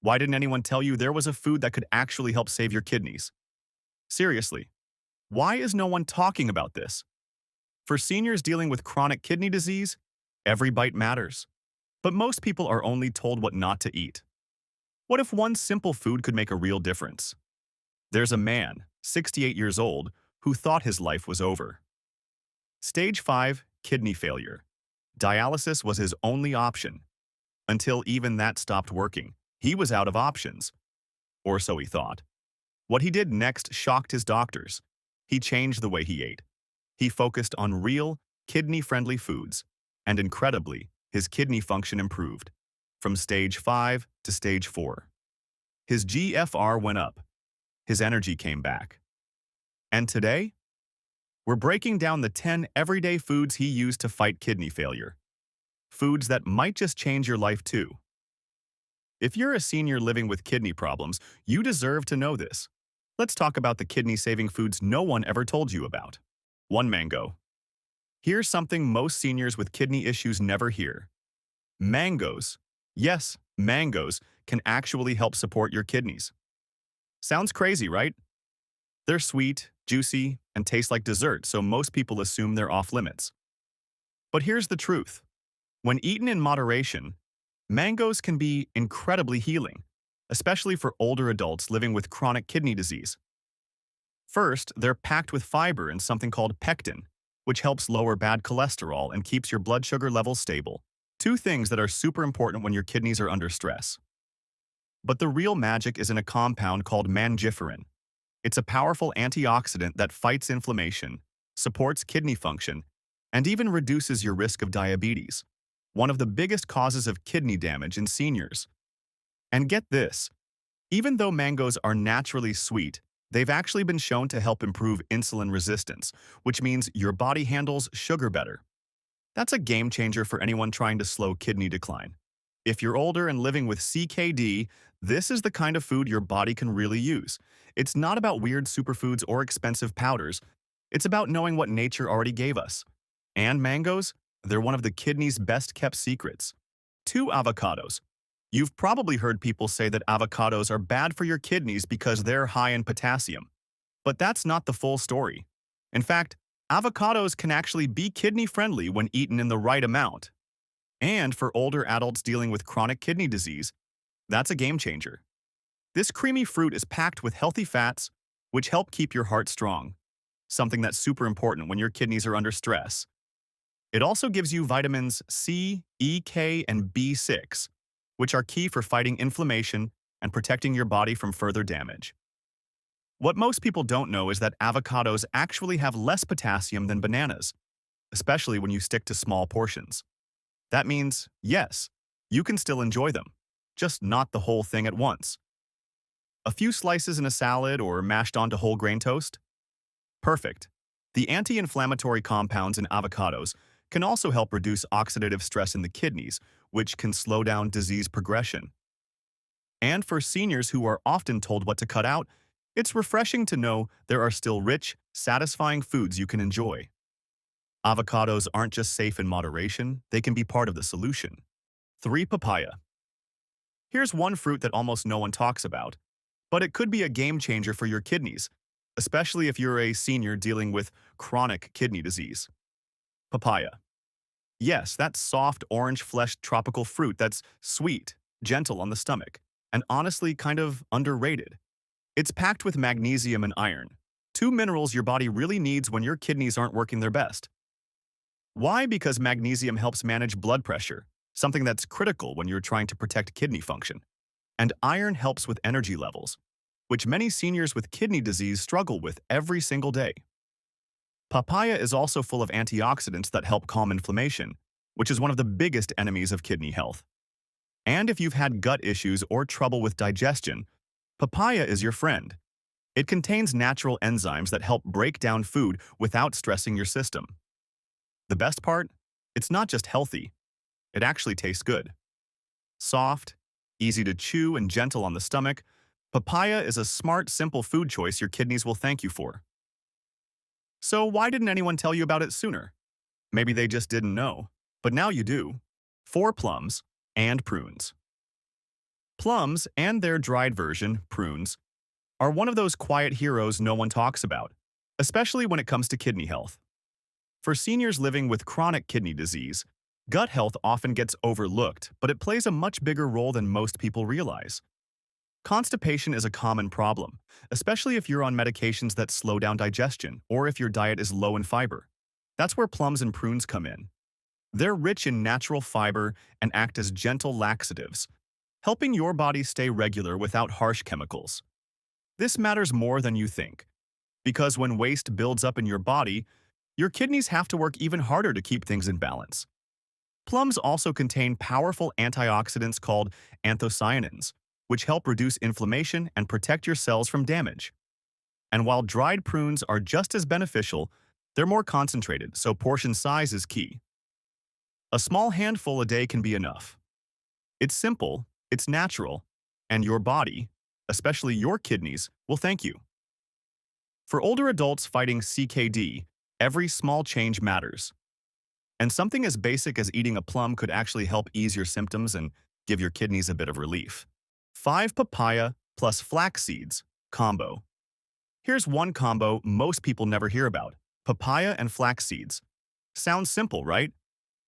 Why didn't anyone tell you there was a food that could actually help save your kidneys? Seriously, why is no one talking about this? For seniors dealing with chronic kidney disease, every bite matters. But most people are only told what not to eat. What if one simple food could make a real difference? There's a man, 68 years old, who thought his life was over. Stage 5, kidney failure. Dialysis was his only option. Until even that stopped working, he was out of options. Or so he thought. What he did next shocked his doctors. He changed the way he ate. He focused on real, kidney-friendly foods, and incredibly, his kidney function improved, from stage 5 to stage 4. His GFR went up. His energy came back. And today, we're breaking down the 10 everyday foods he used to fight kidney failure. Foods that might just change your life too. If you're a senior living with kidney problems, you deserve to know this. Let's talk about the kidney-saving foods no one ever told you about. 1. Mango. Here's something most seniors with kidney issues never hear. Mangoes. Yes, mangoes can actually help support your kidneys. Sounds crazy, right? They're sweet, juicy, and taste like dessert, so most people assume they're off limits. But here's the truth. When eaten in moderation, mangoes can be incredibly healing, especially for older adults living with chronic kidney disease. First, they're packed with fiber and something called pectin, which helps lower bad cholesterol and keeps your blood sugar levels stable. Two things that are super important when your kidneys are under stress. But the real magic is in a compound called mangiferin. It's a powerful antioxidant that fights inflammation, supports kidney function, and even reduces your risk of diabetes, one of the biggest causes of kidney damage in seniors. And get this, even though mangoes are naturally sweet, they've actually been shown to help improve insulin resistance, which means your body handles sugar better. That's a game changer for anyone trying to slow kidney decline. If you're older and living with CKD, this is the kind of food your body can really use. It's not about weird superfoods or expensive powders. It's about knowing what nature already gave us. And mangoes? They're one of the kidney's best-kept secrets. 2. Avocados. You've probably heard people say that avocados are bad for your kidneys because they're high in potassium. But that's not the full story. In fact, avocados can actually be kidney-friendly when eaten in the right amount. And for older adults dealing with chronic kidney disease, that's a game changer. This creamy fruit is packed with healthy fats, which help keep your heart strong, something that's super important when your kidneys are under stress. It also gives you vitamins C, E, K, and B6, which are key for fighting inflammation and protecting your body from further damage. What most people don't know is that avocados actually have less potassium than bananas, especially when you stick to small portions. That means, yes, you can still enjoy them, just not the whole thing at once. A few slices in a salad or mashed onto whole grain toast? Perfect. The anti-inflammatory compounds in avocados can also help reduce oxidative stress in the kidneys, which can slow down disease progression. And for seniors who are often told what to cut out, it's refreshing to know there are still rich, satisfying foods you can enjoy. Avocados aren't just safe in moderation, they can be part of the solution. 3. Papaya. Here's one fruit that almost no one talks about, but it could be a game changer for your kidneys, especially if you're a senior dealing with chronic kidney disease. Papaya. Yes, that soft, orange-fleshed tropical fruit that's sweet, gentle on the stomach, and honestly kind of underrated. It's packed with magnesium and iron, two minerals your body really needs when your kidneys aren't working their best. Why? Because magnesium helps manage blood pressure, something that's critical when you're trying to protect kidney function. And iron helps with energy levels, which many seniors with kidney disease struggle with every single day. Papaya is also full of antioxidants that help calm inflammation, which is one of the biggest enemies of kidney health. And if you've had gut issues or trouble with digestion, papaya is your friend. It contains natural enzymes that help break down food without stressing your system. The best part? It's not just healthy, it actually tastes good. Soft, easy to chew, and gentle on the stomach, papaya is a smart, simple food choice your kidneys will thank you for. So why didn't anyone tell you about it sooner? Maybe they just didn't know, but now you do. 4. Plums and prunes. Plums, and their dried version, prunes, are one of those quiet heroes no one talks about, especially when it comes to kidney health. For seniors living with chronic kidney disease, gut health often gets overlooked, but it plays a much bigger role than most people realize. Constipation is a common problem, especially if you're on medications that slow down digestion or if your diet is low in fiber. That's where plums and prunes come in. They're rich in natural fiber and act as gentle laxatives, helping your body stay regular without harsh chemicals. This matters more than you think, because when waste builds up in your body, your kidneys have to work even harder to keep things in balance. Plums also contain powerful antioxidants called anthocyanins, which help reduce inflammation and protect your cells from damage. And while dried prunes are just as beneficial, they're more concentrated, so portion size is key. A small handful a day can be enough. It's simple, it's natural, and your body, especially your kidneys, will thank you. For older adults fighting CKD, every small change matters. And something as basic as eating a plum could actually help ease your symptoms and give your kidneys a bit of relief. 5 papaya plus flax seeds combo. Here's one combo most people never hear about: papaya and flax seeds. Sounds simple, right?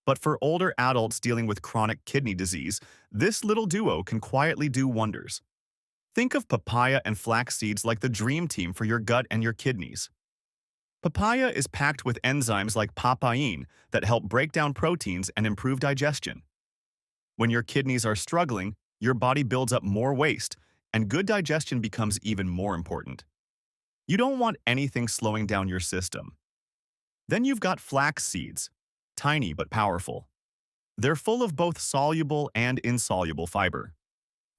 But for older adults dealing with chronic kidney disease, this little duo can quietly do wonders. Think of papaya and flax seeds like the dream team for your gut and your kidneys. Papaya is packed with enzymes like papain that help break down proteins and improve digestion. When your kidneys are struggling, your body builds up more waste, and good digestion becomes even more important. You don't want anything slowing down your system. Then you've got flax seeds, tiny but powerful. They're full of both soluble and insoluble fiber.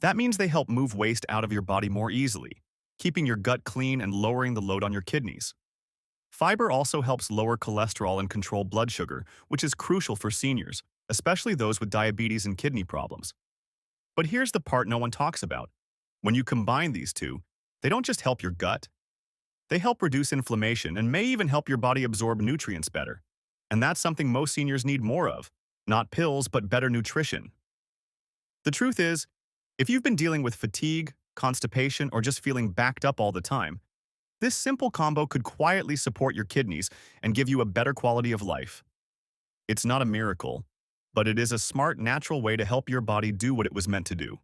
That means they help move waste out of your body more easily, keeping your gut clean and lowering the load on your kidneys. Fiber also helps lower cholesterol and control blood sugar, which is crucial for seniors, especially those with diabetes and kidney problems. But here's the part no one talks about. When you combine these two, they don't just help your gut. They help reduce inflammation and may even help your body absorb nutrients better. And that's something most seniors need more of. Not pills, but better nutrition. The truth is, if you've been dealing with fatigue, constipation, or just feeling backed up all the time, this simple combo could quietly support your kidneys and give you a better quality of life. It's not a miracle, but it is a smart, natural way to help your body do what it was meant to do.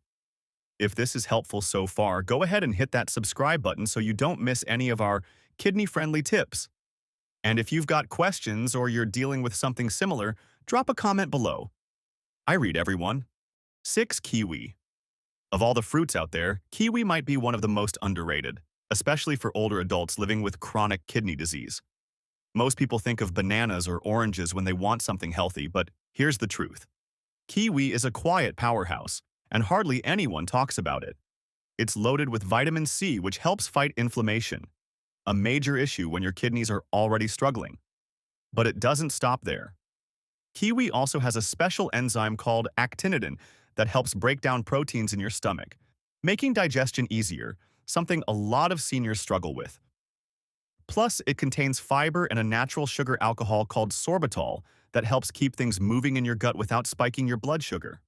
If this is helpful so far, go ahead and hit that subscribe button so you don't miss any of our kidney-friendly tips. And if you've got questions or you're dealing with something similar, drop a comment below. I read everyone. 6. Kiwi. Of all the fruits out there, kiwi might be one of the most underrated, especially for older adults living with chronic kidney disease. Most people think of bananas or oranges when they want something healthy, but here's the truth. Kiwi is a quiet powerhouse, and hardly anyone talks about it. It's loaded with vitamin C, which helps fight inflammation, a major issue when your kidneys are already struggling. But it doesn't stop there. Kiwi also has a special enzyme called actinidin that helps break down proteins in your stomach, making digestion easier, something a lot of seniors struggle with. Plus, it contains fiber and a natural sugar alcohol called sorbitol that helps keep things moving in your gut without spiking your blood sugar.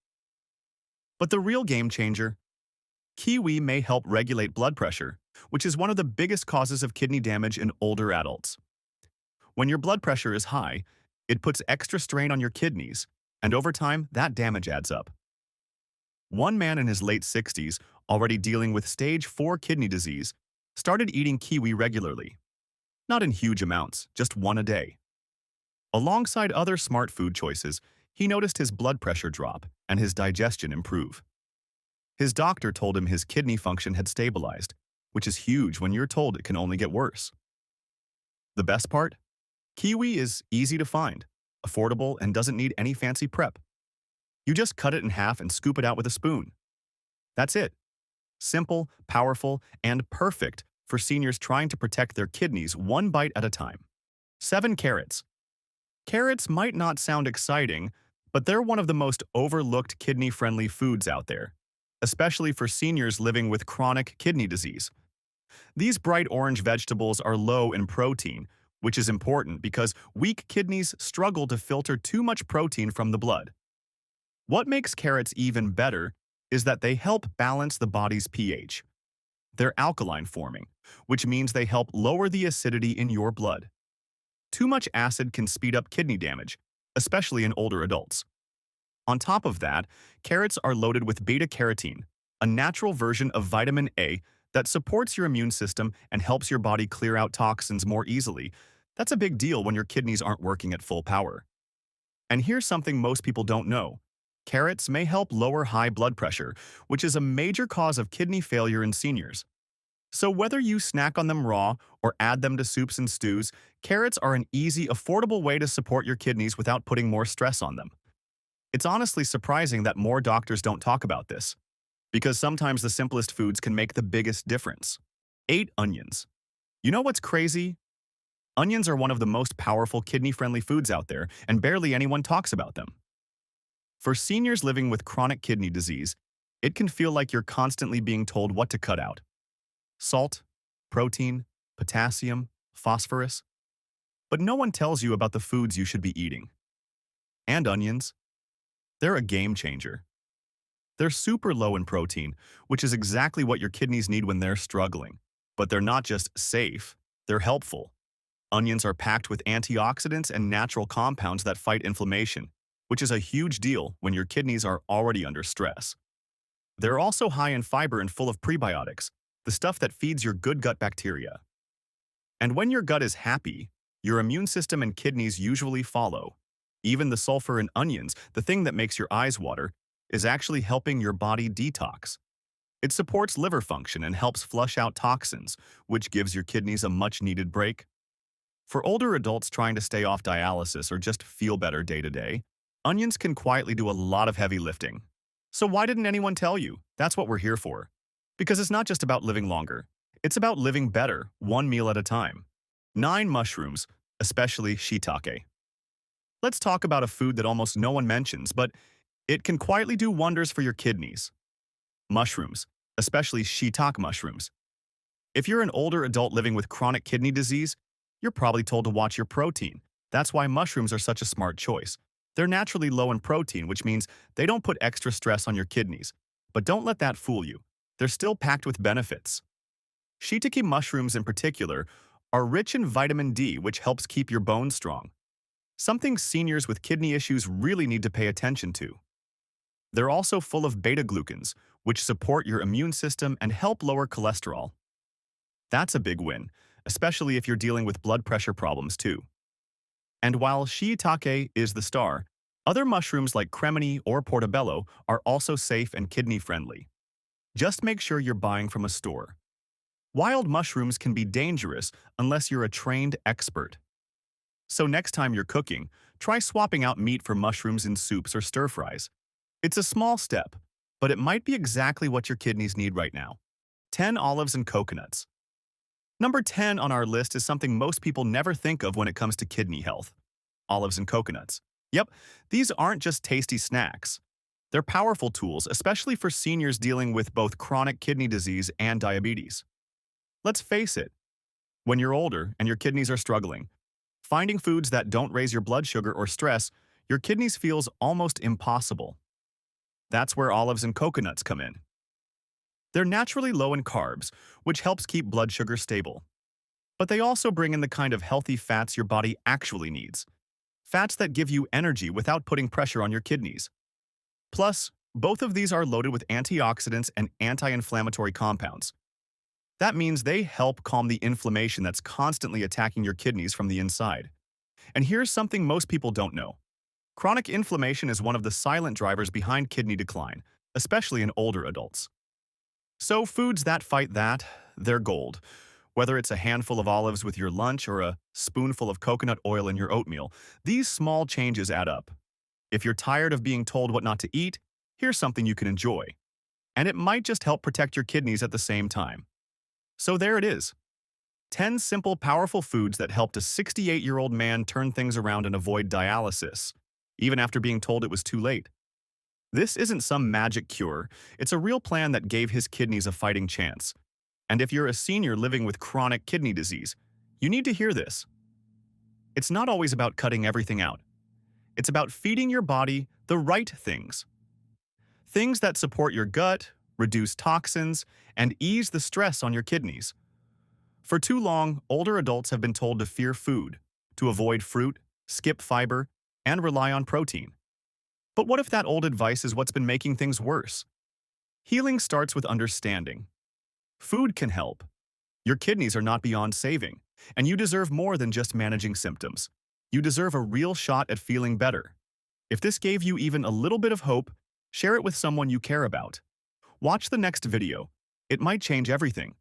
But the real game changer, kiwi may help regulate blood pressure, which is one of the biggest causes of kidney damage in older adults. When your blood pressure is high, it puts extra strain on your kidneys, and over time, that damage adds up. One man in his late 60s, already dealing with stage 4 kidney disease, started eating kiwi regularly. Not in huge amounts, just one a day. Alongside other smart food choices, he noticed his blood pressure drop and his digestion improve. His doctor told him his kidney function had stabilized, which is huge when you're told it can only get worse. The best part? Kiwi is easy to find, affordable, and doesn't need any fancy prep. You just cut it in half and scoop it out with a spoon. That's it. Simple, powerful, and perfect for seniors trying to protect their kidneys one bite at a time. 7. Carrots. Carrots might not sound exciting, but they're one of the most overlooked kidney-friendly foods out there, especially for seniors living with chronic kidney disease. These bright orange vegetables are low in protein, which is important because weak kidneys struggle to filter too much protein from the blood. What makes carrots even better is that they help balance the body's pH. They're alkaline forming, which means they help lower the acidity in your blood. Too much acid can speed up kidney damage, especially in older adults. On top of that, carrots are loaded with beta-carotene, a natural version of vitamin A that supports your immune system and helps your body clear out toxins more easily. That's a big deal when your kidneys aren't working at full power. And here's something most people don't know. Carrots may help lower high blood pressure, which is a major cause of kidney failure in seniors. So whether you snack on them raw or add them to soups and stews, carrots are an easy, affordable way to support your kidneys without putting more stress on them. It's honestly surprising that more doctors don't talk about this, because sometimes the simplest foods can make the biggest difference. 8 onions. You know what's crazy? Onions are one of the most powerful kidney-friendly foods out there, and barely anyone talks about them. For seniors living with chronic kidney disease, it can feel like you're constantly being told what to cut out. Salt, protein, potassium, phosphorus. But no one tells you about the foods you should be eating. And onions. They're a game changer. They're super low in protein, which is exactly what your kidneys need when they're struggling. But they're not just safe, they're helpful. Onions are packed with antioxidants and natural compounds that fight inflammation, which is a huge deal when your kidneys are already under stress. They're also high in fiber and full of prebiotics, the stuff that feeds your good gut bacteria. And when your gut is happy, your immune system and kidneys usually follow. Even the sulfur in onions, the thing that makes your eyes water, is actually helping your body detox. It supports liver function and helps flush out toxins, which gives your kidneys a much-needed break. For older adults trying to stay off dialysis or just feel better day to day, onions can quietly do a lot of heavy lifting. So why didn't anyone tell you? That's what we're here for. Because it's not just about living longer. It's about living better, one meal at a time. 9 mushrooms, especially shiitake. Let's talk about a food that almost no one mentions, but it can quietly do wonders for your kidneys. Mushrooms, especially shiitake mushrooms. If you're an older adult living with chronic kidney disease, you're probably told to watch your protein. That's why mushrooms are such a smart choice. They're naturally low in protein, which means they don't put extra stress on your kidneys. But don't let that fool you. They're still packed with benefits. Shiitake mushrooms in particular are rich in vitamin D, which helps keep your bones strong. Something seniors with kidney issues really need to pay attention to. They're also full of beta-glucans, which support your immune system and help lower cholesterol. That's a big win, especially if you're dealing with blood pressure problems too. And while shiitake is the star, other mushrooms like cremini or portobello are also safe and kidney-friendly. Just make sure you're buying from a store. Wild mushrooms can be dangerous unless you're a trained expert. So next time you're cooking, try swapping out meat for mushrooms in soups or stir-fries. It's a small step, but it might be exactly what your kidneys need right now. 10 olives and coconuts. Number 10 on our list is something most people never think of when it comes to kidney health. Olives and coconuts. Yep, these aren't just tasty snacks. They're powerful tools, especially for seniors dealing with both chronic kidney disease and diabetes. Let's face it, when you're older and your kidneys are struggling, finding foods that don't raise your blood sugar or stress your kidneys feels almost impossible. That's where olives and coconuts come in. They're naturally low in carbs, which helps keep blood sugar stable. But they also bring in the kind of healthy fats your body actually needs. Fats that give you energy without putting pressure on your kidneys. Plus, both of these are loaded with antioxidants and anti-inflammatory compounds. That means they help calm the inflammation that's constantly attacking your kidneys from the inside. And here's something most people don't know. Chronic inflammation is one of the silent drivers behind kidney decline, especially in older adults. So foods that fight that, they're gold. Whether it's a handful of olives with your lunch or a spoonful of coconut oil in your oatmeal, these small changes add up. If you're tired of being told what not to eat, here's something you can enjoy. And it might just help protect your kidneys at the same time. So there it is. 10 simple, powerful foods that helped a 68-year-old man turn things around and avoid dialysis, even after being told it was too late. This isn't some magic cure, it's a real plan that gave his kidneys a fighting chance. And if you're a senior living with chronic kidney disease, you need to hear this. It's not always about cutting everything out. It's about feeding your body the right things. Things that support your gut, reduce toxins, and ease the stress on your kidneys. For too long, older adults have been told to fear food, to avoid fruit, skip fiber, and rely on protein. But what if that old advice is what's been making things worse? Healing starts with understanding. Food can help. Your kidneys are not beyond saving, and you deserve more than just managing symptoms. You deserve a real shot at feeling better. If this gave you even a little bit of hope, share it with someone you care about. Watch the next video. It might change everything.